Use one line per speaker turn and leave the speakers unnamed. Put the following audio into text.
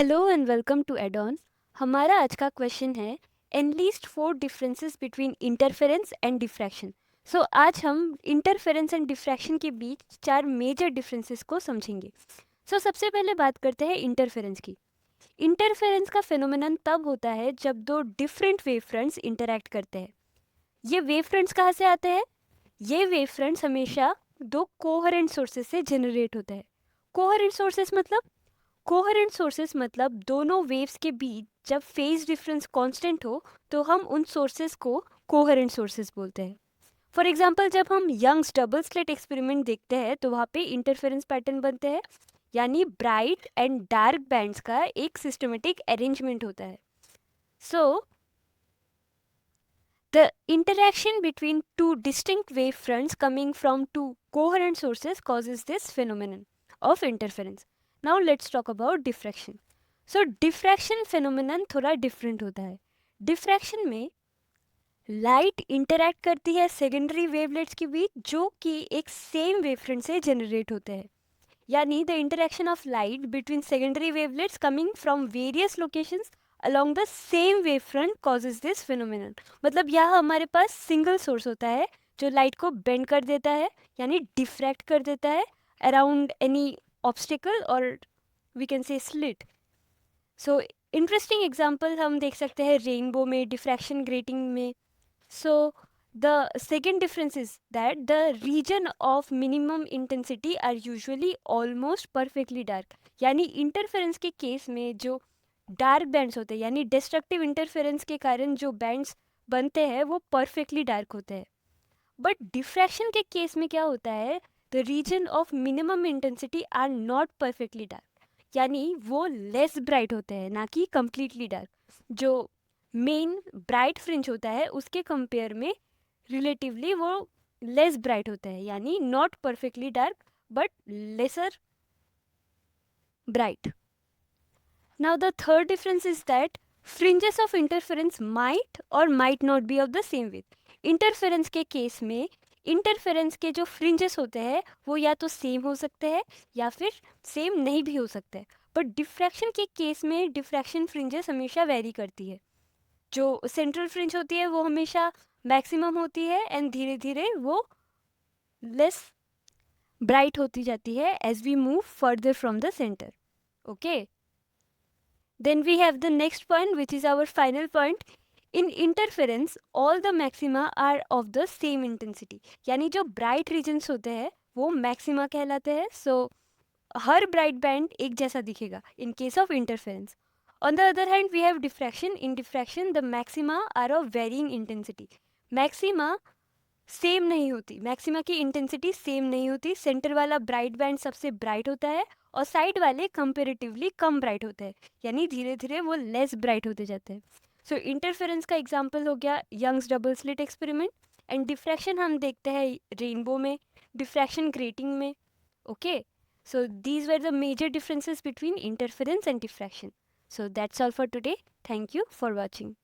Hello and welcome to Adon. हमारा आज का क्वेश्चन है enlist 4 differences between interference and diffraction. So आज हम इंटरफेरेंस एंड डिफ्रैक्शन के बीच 4 मेजर डिफरेंसेस को समझेंगे। सबसे पहले बात करते हैं इंटरफेरेंस की। इंटरफेरेंस का फिनोमेनन तब होता है जब दो डिफरेंट वेव फ्रंट्स इंटरैक्ट करते हैं। ये वेव फ्रंट्स कहाँ से आते हैं? ये वेव फ्रंट्स हमेशा दो कोहेरेंट सोर्सेस से जनरेट होते हैं। कोहेरेंट सोर्सेस मतलब दोनों वेव्स के बीच जब फेज डिफरेंस कांस्टेंट हो तो हम उन सोर्सेस को कोहेरेंट सोर्सेस बोलते हैं। फॉर एग्जांपल, जब हम यंग्स डबल स्लिट एक्सपेरिमेंट देखते हैं तो वहाँ पे इंटरफेरेंस पैटर्न बनते हैं, यानी ब्राइट एंड डार्क बैंड्स का एक सिस्टमेटिक अरेंजमेंट होता है। So the interaction between two distinct wave fronts coming from two coherent sources causes this phenomenon of interference. Now let's talk about diffraction. Diffraction phenomenon थोड़ा different होता है। diffraction में light interact करती है secondary wavelets के बीच जो कि एक सेम वेवफ्रंट से जनरेट होते हैं, यानी the interaction of light between secondary wavelets coming from various locations along the same wavefront causes this phenomenon। मतलब यहाँ हमारे पास सिंगल सोर्स होता है जो लाइट को बेंड कर देता है, यानी डिफ्रैक्ट कर देता है अराउंड एनी ऑब्स्टिकल और we can see slit. So interesting example हम देख सकते हैं रेनबो में, डिफ्रैक्शन ग्रेटिंग में। So the second difference is that the region of minimum intensity are usually almost perfectly dark। यानी इंटरफेरेंस के केस में जो डार्क बैंड्स होते हैं, यानी डिस्ट्रक्टिव इंटरफेरेंस के कारण जो बैंड्स बनते हैं वो परफेक्टली डार्क होते हैं। बट डिफ्रैक्शन के केस में क्या होता है, the reason of minimum intensity are not perfectly dark, यानी वो लेस ब्राइट होते हैं, ना कि कम्प्लीटली डार्क। जो मेन ब्राइट फ्रिंज होता है उसके कंपेयर में रिलेटिवली वो लेस ब्राइट होता है, यानी not perfectly dark but lesser bright. Now the third difference is that fringes of interference might or might not be of the same width। Interference के case में इंटरफेरेंस के जो fringes होते हैं वो या तो सेम हो सकते हैं या फिर सेम नहीं भी हो सकते, बट डिफ्रैक्शन के केस में डिफ्रैक्शन फ्रिंजेस हमेशा वेरी करती है। जो सेंट्रल फ्रिंज होती है वो हमेशा मैक्सिमम होती है एंड धीरे धीरे वो लेस ब्राइट होती जाती है as we move further from the centre. Okay, then we have the next point, which is our final point. In interference all the maxima are of the same intensity, यानी जो bright regions होते हैं वो maxima कहलाते हैं। So हर bright band एक जैसा दिखेगा in case of interference। On the other hand we have diffraction। In diffraction the maxima are of varying intensity। maxima same नहीं होती, मैक्सिमा की इंटेंसिटी सेम नहीं होती। सेंटर वाला ब्राइट बैंड सबसे ब्राइट होता है और साइड वाले कंपेरेटिवली कम ब्राइट होते हैं, यानी धीरे धीरे वो लेस ब्राइट होते जाते हैं। सो इंटरफेरेंस का एग्जांपल हो गया Young's double slit experiment, and diffraction हम देखते हैं रेनबो में, डिफ्रैक्शन ग्रेटिंग में। Okay, so these were the major differences between interference and diffraction. So that's all for today. Thank you for watching.